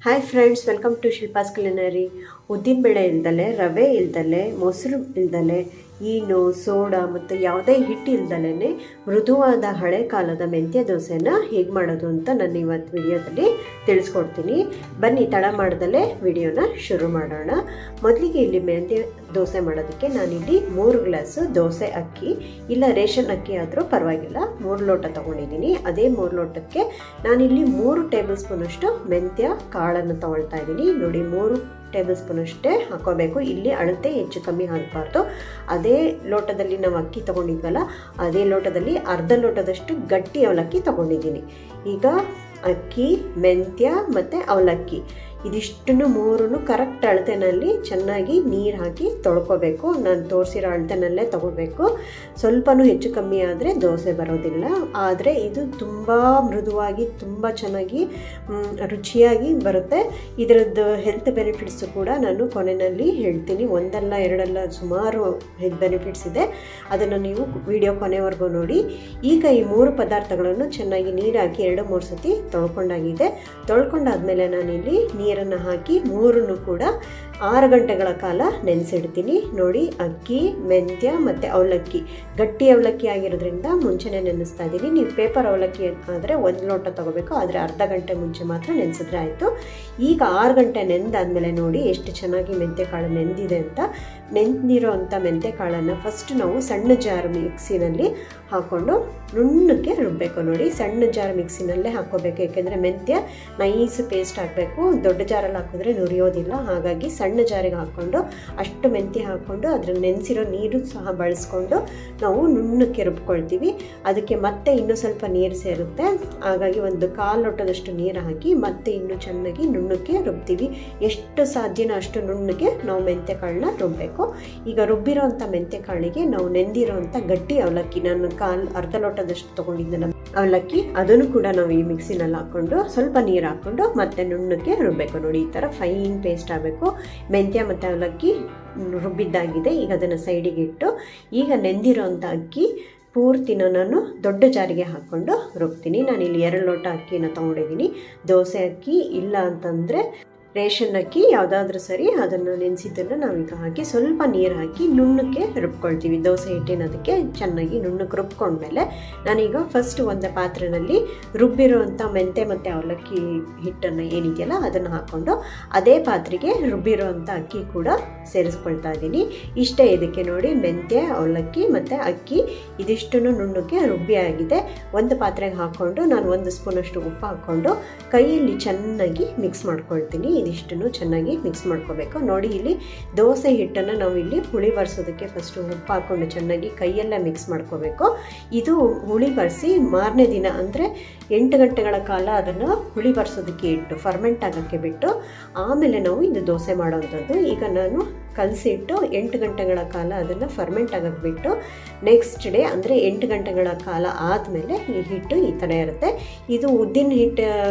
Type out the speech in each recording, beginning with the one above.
Hi friends, welcome to Shilpa's culinary. ಉದ್ದಿನಬೇಳೆ ಇಲ್ದಲೆ, ರವೆ ಇಲ್ದಲೆ, ಮೊಸರು ಇಲ್ದಲೆ, ಈನು, ಸೋಡಾ ಮತ್ತು ಯಾವುದೇ ಹಿಟ್ಟು ಇಲ್ದಲೇ ಮೃದುವಾದ ಹಳೆ ಕಾಲದ ಮೆಂತ್ಯ ದೋಸೆನ ಹೇಗೆ ಮಾಡೋದು ಅಂತ ನಾನು ಇವತ್ತು ವಿಡಿಯೋದಲ್ಲಿ ತಿಳಿಸ್ಕೊಡ್ತೀನಿ. ಬನ್ನಿ ತಡ ಮಾಡ್ದಲೇ ವಿಡಿಯೋನ ಶುರು ಮಾಡೋಣ. ಮೊದಲಿಗೆ ಇಲ್ಲಿ ಮೆಂತ್ಯ ದೋಸೆ ಮಾಡೋದಕ್ಕೆ ನಾನಿಲ್ಲಿ 3 ಗ್ಲಾಸು ದೋಸೆ ಅಕ್ಕಿ, ಇಲ್ಲ ರೇಷನ್ ಅಕ್ಕಿ ಆದರೂ ಪರವಾಗಿಲ್ಲ, 3 ಲೋಟ ತೊಗೊಂಡಿದ್ದೀನಿ. ಅದೇ 3 ಲೋಟಕ್ಕೆ ನಾನಿಲ್ಲಿ 3 ಟೇಬಲ್ ಸ್ಪೂನಷ್ಟು ಮೆಂತ್ಯ ಕಾಳನ್ನು ತೊಗೊಳ್ತಾ ಇದ್ದೀನಿ. ನೋಡಿ, 3 ಟೇಬಲ್ ಸ್ಪೂನ್ ಅಷ್ಟೇ ಹಾಕೋಬೇಕು. ಇಲ್ಲಿ ಅಳತೆ ಹೆಚ್ಚು ಕಮ್ಮಿ ಆಗಬಾರ್ದು. ಅದೇ ಲೋಟದಲ್ಲಿ ನಾವು ಅಕ್ಕಿ ತೊಗೊಂಡಿದ್ವಲ್ಲ, ಅದೇ ಲೋಟದಲ್ಲಿ ಅರ್ಧ ಲೋಟದಷ್ಟು ಗಟ್ಟಿ ಅವಲಕ್ಕಿ ತೊಗೊಂಡಿದ್ದೀನಿ. ಈಗ ಅಕ್ಕಿ, ಮೆಂತ್ಯ ಮತ್ತು ಅವಲಕ್ಕಿ ಇದಿಷ್ಟನ್ನು 3 ಕರೆಕ್ಟ್ ಅಳತೆನಲ್ಲಿ ಚೆನ್ನಾಗಿ ನೀರು ಹಾಕಿ ತೊಳ್ಕೊಬೇಕು. ನಾನು ತೋರಿಸಿರೋ ಅಳತೆನಲ್ಲೇ ತೊಗೋಬೇಕು. ಸ್ವಲ್ಪನೂ ಹೆಚ್ಚು ಕಮ್ಮಿ ಆದರೆ ದೋಸೆ ಬರೋದಿಲ್ಲ. ಆದರೆ ಇದು ತುಂಬ ಮೃದುವಾಗಿ ತುಂಬ ಚೆನ್ನಾಗಿ ರುಚಿಯಾಗಿ ಬರುತ್ತೆ. ಇದರದ್ದು ಹೆಲ್ತ್ ಬೆನಿಫಿಟ್ಸು ಕೂಡ ನಾನು ಕೊನೆಯಲ್ಲಿ ಹೇಳ್ತೀನಿ. ಒಂದಲ್ಲ ಎರಡಲ್ಲ, ಸುಮಾರು ಹೆಲ್ತ್ ಬೆನಿಫಿಟ್ಸ್ ಇದೆ. ಅದನ್ನು ನೀವು ವಿಡಿಯೋ ಕೊನೆವರೆಗೂ ನೋಡಿ. ಈಗ ಈ 3 ಪದಾರ್ಥಗಳನ್ನು ಚೆನ್ನಾಗಿ ನೀರು ಹಾಕಿ 2-3 ಸತಿ ತೊಳ್ಕೊಂಡಾಗಿದೆ. ತೊಳ್ಕೊಂಡಾದ್ಮೇಲೆ ನಾನಿಲ್ಲಿ ನೀರನ್ನು ಹಾಕಿ 3 ಕೂಡ 6 ಗಂಟೆಗಳ ಕಾಲ ನೆನೆಸಿಡ್ತೀನಿ. ನೋಡಿ, ಅಕ್ಕಿ, ಮೆಂತ್ಯ ಮತ್ತು ಅವಲಕ್ಕಿ ಗಟ್ಟಿ ಅವಲಕ್ಕಿ ಆಗಿರೋದ್ರಿಂದ ಮುಂಚೆನೇ ನೆನೆಸ್ತಾ ಇದ್ದೀನಿ. ನೀವು ಪೇಪರ್ ಅವಲಕ್ಕಿ ಆದರೆ 1 ಲೋಟ ತೊಗೋಬೇಕು, ಆದರೆ ಅರ್ಧ ಗಂಟೆ ಮುಂಚೆ ಮಾತ್ರ ನೆನೆಸಿದ್ರೆ ಆಯಿತು. ಈಗ 6 ಗಂಟೆ ನೆಂದಾದ್ಮೇಲೆ ನೋಡಿ ಎಷ್ಟು ಚೆನ್ನಾಗಿ ಮೆಂತ್ಯ ಕಾಳು ನೆಂದಿದೆ ಅಂತ. ನೆಂದಿರೋ ಅಂಥ ಮೆಂತ್ಯ ಕಾಳನ್ನು ಫಸ್ಟ್ ನಾವು ಸಣ್ಣ ಜಾರ್ ಮಿಕ್ಸಿನಲ್ಲಿ ಹಾಕ್ಕೊಂಡು ನುಣ್ಣಕ್ಕೆ ರುಬ್ಬಬೇಕು. ನೋಡಿ, ಸಣ್ಣ ಜಾರ್ ಮಿಕ್ಸಿನಲ್ಲೇ ಹಾಕ್ಕೋಬೇಕು, ಏಕೆಂದರೆ ಮೆಂತ್ಯ ನೈಸ್ ಪೇಸ್ಟ್ ಹಾಕಬೇಕು. ದೊಡ್ಡ ಜಾರಲ್ಲಿ ಹಾಕಿದ್ರೆ ನುರಿಯೋದಿಲ್ಲ. ಹಾಗಾಗಿ ಸಣ್ಣ ಜಾರಿಗೆ ಹಾಕ್ಕೊಂಡು ಅಷ್ಟು ಮೆಂತ್ಯ ಹಾಕ್ಕೊಂಡು ಅದ್ರ ನೆನೆಸಿರೋ ನೀರು ಸಹ ಬಳಸ್ಕೊಂಡು ನಾವು ನುಣ್ಣಕ್ಕೆ ರುಬ್ಕೊಳ್ತೀವಿ. ಅದಕ್ಕೆ ಮತ್ತೆ ಇನ್ನೂ ಸ್ವಲ್ಪ ನೀರು ಸೇರುತ್ತೆ. ಹಾಗಾಗಿ 1/4 ಲೋಟದಷ್ಟು ನೀರು ಹಾಕಿ ಮತ್ತೆ ಇನ್ನೂ ಚೆನ್ನಾಗಿ ನುಣ್ಣಕ್ಕೆ ರುಬ್ತೀವಿ. ಎಷ್ಟು ಸಾಧ್ಯನೋ ಅಷ್ಟು ನುಣ್ಣಗೆ ನಾವು ಮೆಂತ್ಯ ಕಾಳನ್ನ ರುಬ್ಬಬೇಕು. ಈಗ ರುಬ್ಬಿರೋ ಅಂಥ ಮೆಂತ್ಯ ಕಾಳಿಗೆ ನಾವು ನೆಂದಿರೋ ಅಂಥ ಗಟ್ಟಿ ಅವಲಕ್ಕಿ, ನಾನು ಅರ್ಧ ಲೋಟದಷ್ಟು ತೊಗೊಂಡಿದ್ದೆ ಅವಲಕ್ಕಿ, ಅದನ್ನು ಕೂಡ ನಾವು ಈ ಮಿಕ್ಸಿನಲ್ಲಿ ಹಾಕ್ಕೊಂಡು ಸ್ವಲ್ಪ ನೀರು ಹಾಕ್ಕೊಂಡು ಮತ್ತೆ ನುಣ್ಣಕ್ಕೆ ರುಬ್ಬಬೇಕು. ನೋಡಿ, ಈ ಥರ ಫೈನ್ ಪೇಸ್ಟ್ ಆಗಬೇಕು. ಮೆಂತ್ಯ ಮತ್ತು ಅವಲಕ್ಕಿ ರುಬ್ಬಿದ್ದಾಗಿದೆ. ಈಗ ಅದನ್ನು ಸೈಡಿಗೆ ಇಟ್ಟು ಈಗ ನೆಂದಿರೋ ಅಂಥ ಅಕ್ಕಿ ಪೂರ್ತಿನ ನಾನು ದೊಡ್ಡ ಜಾರಿಗೆ ಹಾಕ್ಕೊಂಡು ರುಬ್ತೀನಿ. ನಾನಿಲ್ಲಿ 2 ಲೋಟ ಅಕ್ಕಿನ ತೊಗೊಂಡಿದ್ದೀನಿ. ದೋಸೆ ಅಕ್ಕಿ ಇಲ್ಲ ಅಂತಂದರೆ ರೇಷನ್ ಅಕ್ಕಿ ಯಾವುದಾದ್ರೂ ಸರಿ, ಅದನ್ನು ನೆನೆಸಿದ್ದನ್ನು ನಾವೀಗ ಹಾಕಿ ಸ್ವಲ್ಪ ನೀರು ಹಾಕಿ ನುಣ್ಣಕ್ಕೆ ರುಬ್ಕೊಳ್ತೀವಿ. ದೋಸೆ ಹಿಟ್ಟಿನದಕ್ಕೆ ಚೆನ್ನಾಗಿ ನುಣ್ಣಕ್ಕೆ ರುಬ್ಕೊಂಡ್ಮೇಲೆ ನಾನೀಗ ಫಸ್ಟ್ ಒಂದು ಪಾತ್ರೆಯಲ್ಲಿ ರುಬ್ಬಿರುವಂಥ ಮೆಂತ್ಯ ಮತ್ತು ಅವಲಕ್ಕಿ ಹಿಟ್ಟನ್ನು ಏನಿದೆಯಲ್ಲ ಅದನ್ನು ಹಾಕ್ಕೊಂಡು ಅದೇ ಪಾತ್ರೆಗೆ ರುಬ್ಬಿರುವಂಥ ಅಕ್ಕಿ ಕೂಡ ಸೇರಿಸ್ಕೊಳ್ತಾ ಇದ್ದೀನಿ. ಇಷ್ಟೇ ಇದಕ್ಕೆ. ನೋಡಿ, ಮೆಂತ್ಯ, ಅವಲಕ್ಕಿ ಮತ್ತು ಅಕ್ಕಿ ಇದಿಷ್ಟನ್ನು ನುಣ್ಣಕ್ಕೆ ರುಬ್ಬಿ ಆಗಿದೆ. ಒಂದು ಪಾತ್ರೆಗೆ ಹಾಕ್ಕೊಂಡು ನಾನು 1 ಸ್ಪೂನಷ್ಟು ಉಪ್ಪು ಹಾಕ್ಕೊಂಡು ಕೈಯಲ್ಲಿ ಚೆನ್ನಾಗಿ ಮಿಕ್ಸ್ ಮಾಡ್ಕೊಳ್ತೀನಿ. ಇದಿಷ್ಟನ್ನು ಚೆನ್ನಾಗಿ ಮಿಕ್ಸ್ ಮಾಡ್ಕೋಬೇಕು. ನೋಡಿ, ಇಲ್ಲಿ ದೋಸೆ ಹಿಟ್ಟನ್ನು ನಾವು ಇಲ್ಲಿ ಹುಳಿ ಬರ್ಸೋದಕ್ಕೆ ಫಸ್ಟು ಉಪ್ಪು ಹಾಕ್ಕೊಂಡು ಚೆನ್ನಾಗಿ ಕೈಯೆಲ್ಲ ಮಿಕ್ಸ್ ಮಾಡ್ಕೋಬೇಕು. ಇದು ಹುಳಿ ಬರ್ಸಿ ಮಾರನೇ ದಿನ ಅಂದರೆ 8 ಗಂಟೆಗಳ ಕಾಲ ಅದನ್ನು ಹುಳಿ ಬರ್ಸೋದಕ್ಕೆ ಇಟ್ಟು ಫರ್ಮೆಂಟ್ ಆಗೋಕ್ಕೆ ಬಿಟ್ಟು ಆಮೇಲೆ ನಾವು ಇದು ದೋಸೆ ಮಾಡೋವಂಥದ್ದು. ಈಗ ನಾನು ಕಲಸಿಟ್ಟು 8 ಗಂಟೆಗಳ ಕಾಲ ಅದನ್ನು ಫರ್ಮೆಂಟ್ ಆಗೋಕ್ಕೆ ಬಿಟ್ಟು ನೆಕ್ಸ್ಟ್ ಡೇ ಅಂದರೆ 8 ಗಂಟೆಗಳ ಕಾಲ ಆದಮೇಲೆ ಈ ಹಿಟ್ಟು ಈ ಥರ ಇರುತ್ತೆ. ಇದು ಉದ್ದಿನ ಹಿಟ್ಟು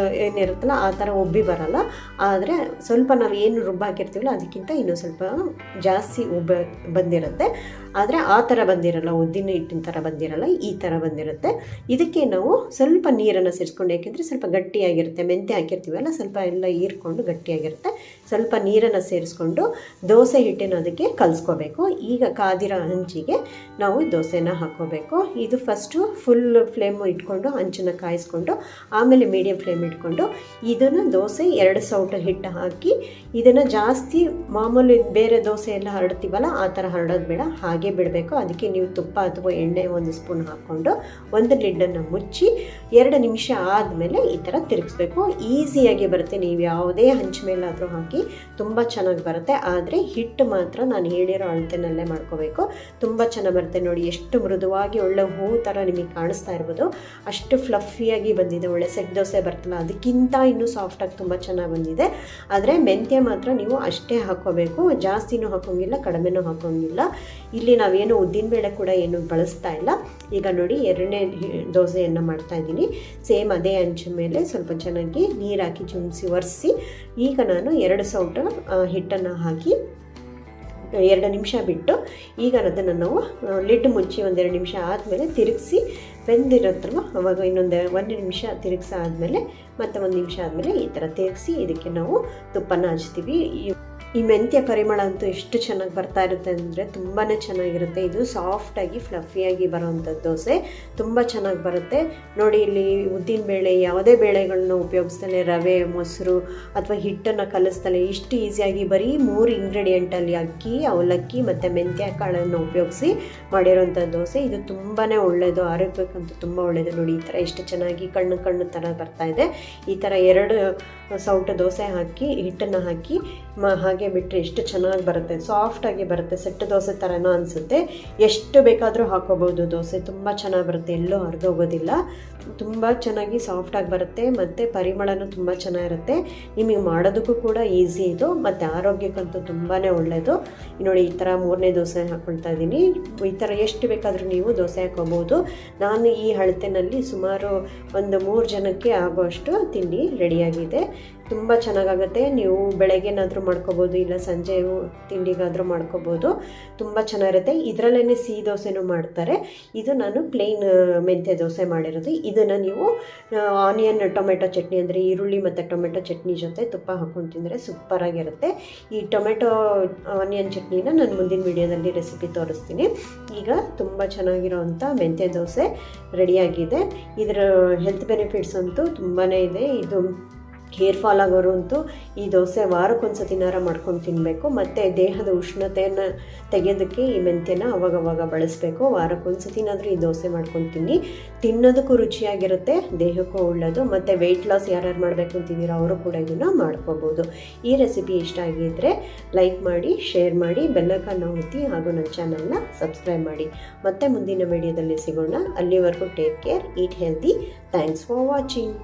ಏನಿರುತ್ತಲ್ಲ ಆ ಥರ ಒಬ್ಬಿ ಬರಲ್ಲ. ಆದರೆ ಸ್ವಲ್ಪ ನಾವು ಏನು ರುಬ್ಬಾಕಿರ್ತೀವಲ್ಲ ಅದಕ್ಕಿಂತ ಇನ್ನೂ ಸ್ವಲ್ಪ ಜಾಸ್ತಿ ಬಂದಿರುತ್ತೆ. ಆದರೆ ಆ ಥರ ಬಂದಿರಲ್ಲ, ಉದ್ದಿನ ಹಿಟ್ಟಿನ ಥರ ಬಂದಿರಲ್ಲ, ಈ ಥರ ಬಂದಿರುತ್ತೆ. ಇದಕ್ಕೆ ನಾವು ಸ್ವಲ್ಪ ನೀರನ್ನು ಸೇರಿಸ್ಕೊಂಡು, ಯಾಕೆಂದರೆ ಸ್ವಲ್ಪ ಗಟ್ಟಿಯಾಗಿರುತ್ತೆ, ಮೆಂತ್ಯ ಹಾಕಿರ್ತೀವಲ್ಲ, ಸ್ವಲ್ಪ ಎಲ್ಲ ಹೀರ್ಕೊಂಡು ಗಟ್ಟಿಯಾಗಿರುತ್ತೆ. ಸ್ವಲ್ಪ ನೀರನ್ನು ಸೇರಿಸ್ಕೊಂಡು ದೋಸೆ ಹಿಟ್ಟಿನ ಅದಕ್ಕೆ ಕಲಿಸ್ಕೋಬೇಕು. ಈಗ ಕಾದಿರೋ ಹಂಚಿಗೆ ನಾವು ದೋಸೆನ ಹಾಕ್ಕೋಬೇಕು. ಇದು ಫಸ್ಟು ಫುಲ್ ಫ್ಲೇಮು ಇಟ್ಕೊಂಡು ಹಂಚನ್ನು ಕಾಯಿಸ್ಕೊಂಡು ಆಮೇಲೆ ಮೀಡಿಯಮ್ ಫ್ಲೇಮ್ ಇಟ್ಕೊಂಡು ಇದನ್ನು ದೋಸೆ 2 ಸೌಟು ಹಿಟ್ಟು ಹಾಕಿ ಇದನ್ನು ಜಾಸ್ತಿ ಮಾಮೂಲಿ ಬೇರೆ ದೋಸೆ ಎಲ್ಲ ಹರಡ್ತೀವಲ್ಲ ಆ ಥರ ಹರಡೋದು ಬೇಡ, ಹಾಗೆ ಬಿಡಬೇಕು. ಅದಕ್ಕೆ ನೀವು ತುಪ್ಪ ಅಥವಾ ಎಣ್ಣೆ 1 ಸ್ಪೂನ್ ಹಾಕ್ಕೊಂಡು ಒಂದು ಲಿಡ್ಡನ್ನು ಮುಚ್ಚಿ 2 ನಿಮಿಷ ಆದಮೇಲೆ ಈ ಥರ ತಿರುಗಿಸ್ಬೇಕು. ಈಸಿಯಾಗಿ ಬರುತ್ತೆ. ನೀವು ಯಾವುದೇ ಹಂಚ ಮೇಲಾದರೂ ಹಾಕಿ ತುಂಬ ಚೆನ್ನಾಗಿ ಬರುತ್ತೆ. ಆದರೆ ಹಿಟ್ಟು ಮಾತ್ರ ನಾನು ಹೇಳಿರೋ ಅಳತೆನಲ್ಲೇ ಮಾಡ್ಕೋಬೇಕು. ತುಂಬ ಚೆನ್ನಾಗಿ ಬರುತ್ತೆ. ನೋಡಿ, ಎಷ್ಟು ಮೃದುವಾಗಿ ಒಳ್ಳೆ ಹೂ ಥರ ನಿಮಗೆ ಕಾಣಿಸ್ತಾ ಇರ್ಬೋದು. ಅಷ್ಟು ಫ್ಲಫಿಯಾಗಿ ಬಂದಿದೆ. ಒಳ್ಳೆ ಸೆಟ್ ದೋಸೆ ಬರ್ತಲ್ಲ ಅದಕ್ಕಿಂತ ಇನ್ನೂ ಸಾಫ್ಟಾಗಿ ತುಂಬ ಚೆನ್ನಾಗಿ ಬಂದಿದೆ. ಆದರೆ ಮೆಂತ್ಯ ಮಾತ್ರ ನೀವು ಅಷ್ಟೇ ಹಾಕ್ಕೋಬೇಕು. ಜಾಸ್ತಿನೂ ಹಾಕೋಂಗಿಲ್ಲ, ಕಡಿಮೆನೂ ಹಾಕೋಂಗಿಲ್ಲ. ಇಲ್ಲಿ ನಾವೇನು ಉದ್ದಿನಬೇಳೆ ಕೂಡ ಏನು ಬಳಸ್ತಾ ಇಲ್ಲ. ಈಗ ನೋಡಿ, 2ನೇ ದೋಸೆಯನ್ನು ಮಾಡ್ತಾ ಇದ್ದೀನಿ. ಸೇಮ್ ಅದೇ ಹಂಚಿನ ಮೇಲೆ ಸ್ವಲ್ಪ ಚೆನ್ನಾಗಿ ನೀರು ಹಾಕಿ ಚುಮ್ಸಿ ಒರೆಸಿ ಈಗ ನಾನು 2 ಸೌಟು ಹಿಟ್ಟನ್ನು ಹಾಕಿ 2 ನಿಮಿಷ ಬಿಟ್ಟು ಈಗ ಅದನ್ನು ನಾವು ಲಿಡ್ ಮುಚ್ಚಿ 1-2 ನಿಮಿಷ ಆದಮೇಲೆ ತಿರುಗಿಸಿ ಬೆಂದಿರುತ್ತಲ್ವ ಅವಾಗ ಇನ್ನೊಂದು 1 ನಿಮಿಷ ತಿರುಗಿಸಿ ಆದಮೇಲೆ ಮತ್ತು 1 ನಿಮಿಷ ಆದಮೇಲೆ ಈ ಥರ ತಿರುಗಿಸಿ ಇದಕ್ಕೆ ನಾವು ತುಪ್ಪನ ಹಚ್ತೀವಿ. ಈ ಮೆಂತ್ಯ ಪರಿಮಳ ಅಂತೂ ಎಷ್ಟು ಚೆನ್ನಾಗಿ ಬರ್ತಾ ಇರುತ್ತೆ ಅಂದರೆ ತುಂಬಾ ಚೆನ್ನಾಗಿರುತ್ತೆ. ಇದು ಸಾಫ್ಟಾಗಿ ಫ್ಲಫಿಯಾಗಿ ಬರೋವಂಥದ್ದು ದೋಸೆ ತುಂಬ ಚೆನ್ನಾಗಿ ಬರುತ್ತೆ. ನೋಡಿ ಇಲ್ಲಿ ಉದ್ದಿನಬೇಳೆ ಯಾವುದೇ ಬೇಳೆಗಳನ್ನ ಉಪಯೋಗಿಸ್ತಾನೆ, ರವೆ, ಮೊಸರು ಅಥವಾ ಹಿಟ್ಟನ್ನು ಕಲಿಸ್ತಾನೆ, ಇಷ್ಟು ಈಸಿಯಾಗಿ ಬರೀ 3 ಇಂಗ್ರೀಡಿಯೆಂಟಲ್ಲಿ ಅಕ್ಕಿ, ಅವಲಕ್ಕಿ ಮತ್ತು ಮೆಂತ್ಯ ಕಾಳನ್ನು ಉಪಯೋಗಿಸಿ ಮಾಡಿರೋಂಥ ದೋಸೆ. ಇದು ತುಂಬಾ ಒಳ್ಳೆಯದು, ಆರೋಗ್ಯಕ್ಕಂತೂ ತುಂಬ ಒಳ್ಳೆಯದು. ನೋಡಿ ಈ ಥರ ಎಷ್ಟು ಚೆನ್ನಾಗಿ ಕಣ್ಣು ಥರ ಬರ್ತಾ ಇದೆ. ಈ ಥರ 2 ಸೌಟು ದೋಸೆ ಹಾಕಿ ಹಿಟ್ಟನ್ನು ಹಾಕಿ ಹಾಗೆ ಬಿಟ್ಟರೆ ಎಷ್ಟು ಚೆನ್ನಾಗಿ ಬರುತ್ತೆ, ಸಾಫ್ಟಾಗಿ ಬರುತ್ತೆ. ಸೆಟ್ಟು ದೋಸೆ ಥರನೂ ಅನಿಸುತ್ತೆ. ಎಷ್ಟು ಬೇಕಾದರೂ ಹಾಕೋಬೋದು ದೋಸೆ, ತುಂಬ ಚೆನ್ನಾಗಿ ಬರುತ್ತೆ, ಎಲ್ಲೂ ಹರಿದೋಗೋದಿಲ್ಲ. ತುಂಬ ಚೆನ್ನಾಗಿ ಸಾಫ್ಟಾಗಿ ಬರುತ್ತೆ ಮತ್ತು ಪರಿಮಳನೂ ತುಂಬ ಚೆನ್ನಾಗಿರುತ್ತೆ. ನಿಮಗೆ ಮಾಡೋದಕ್ಕೂ ಕೂಡ ಈಸಿ ಇದು ಮತ್ತು ಆರೋಗ್ಯಕ್ಕಂತೂ ತುಂಬಾ ಒಳ್ಳೆಯದು. ನೋಡಿ ಈ ಥರ 3ನೇ ದೋಸೆ ಹಾಕ್ಕೊಳ್ತಾ ಇದ್ದೀನಿ. ಈ ಥರ ಎಷ್ಟು ಬೇಕಾದರೂ ನೀವು ದೋಸೆ ಹಾಕೋಬೋದು. ನಾನು ಈ ಅಳತೆನಲ್ಲಿ ಸುಮಾರು ಒಂದು 3 ಜನಕ್ಕೆ ಆಗೋಷ್ಟು ತಿಂಡಿ ರೆಡಿಯಾಗಿದೆ. ತುಂಬ ಚೆನ್ನಾಗಾಗುತ್ತೆ. ನೀವು ಬೆಳಗ್ಗೆನಾದರೂ ಮಾಡ್ಕೋಬೋದು, ಇಲ್ಲ ಸಂಜೆ ತಿಂಡಿಗಾದರೂ ಮಾಡ್ಕೋಬೋದು. ತುಂಬ ಚೆನ್ನಾಗಿರುತ್ತೆ. ಇದರಲ್ಲೇ ಸಿಹಿ ದೋಸೆನೂ ಮಾಡ್ತಾರೆ. ಇದು ನಾನು ಪ್ಲೇನ್ ಮೆಂತ್ಯ ದೋಸೆ ಮಾಡಿರೋದು. ಇದನ್ನು ನೀವು ಆನಿಯನ್ ಟೊಮೆಟೊ ಚಟ್ನಿ ಅಂದರೆ ಈರುಳ್ಳಿ ಮತ್ತು ಟೊಮೆಟೊ ಚಟ್ನಿ ಜೊತೆ ತುಪ್ಪ ಹಾಕ್ಕೊಂಡು ತಿಂದರೆ ಸೂಪರಾಗಿರುತ್ತೆ. ಈ ಟೊಮೆಟೊ ಆನಿಯನ್ ಚಟ್ನಿನ ನಾನು ಮುಂದಿನ ವೀಡಿಯೋದಲ್ಲಿ ರೆಸಿಪಿ ತೋರಿಸ್ತೀನಿ. ಈಗ ತುಂಬ ಚೆನ್ನಾಗಿರೋವಂಥ ಮೆಂತ್ಯ ದೋಸೆ ರೆಡಿಯಾಗಿದೆ. ಇದರ ಹೆಲ್ತ್ ಬೆನಿಫಿಟ್ಸ್ ಅಂತೂ ತುಂಬಾ ಇದೆ. ಇದು ಹೇರ್ ಫಾಲ್ ಆಗೋರು ಅಂತೂ ಈ ದೋಸೆ ವಾರಕ್ಕೊಂದು ಸತಿನಾರ ಮಾಡ್ಕೊಂಡು ತಿನ್ನಬೇಕು. ಮತ್ತು ದೇಹದ ಉಷ್ಣತೆಯನ್ನು ತೆಗೆಯೋದಕ್ಕೆ ಈ ಮೆಂತ್ಯನ ಅವಾಗವಾಗ ಬಳಸಬೇಕು. ವಾರಕ್ಕೊಂದು ಸತಿನಾದರೂ ಈ ದೋಸೆ ಮಾಡ್ಕೊಂಡು ತಿನ್ನೋದಕ್ಕೂ ರುಚಿಯಾಗಿರುತ್ತೆ, ದೇಹಕ್ಕೂ ಒಳ್ಳೆಯದು. ಮತ್ತು ವೆಯ್ಟ್ ಲಾಸ್ ಯಾರ್ಯಾರು ಮಾಡಬೇಕು ಅಂತಿದ್ದೀರೋ ಅವರು ಕೂಡ ಇದನ್ನು ಮಾಡ್ಕೋಬೋದು. ಈ ರೆಸಿಪಿ ಇಷ್ಟ ಆಗಿದ್ದರೆ ಲೈಕ್ ಮಾಡಿ, ಶೇರ್ ಮಾಡಿ, ಬೆಲ್ಲೈಕಾನ್ ಒತ್ತಿ ಹಾಗೂ ನನ್ನ ಚಾನಲ್ನ ಸಬ್ಸ್ಕ್ರೈಬ್ ಮಾಡಿ. ಮತ್ತೆ ಮುಂದಿನ ವಿಡಿಯೋದಲ್ಲಿ ಸಿಗೋಣ. ಅಲ್ಲಿವರೆಗೂ take care, eat healthy. Thanks for watching.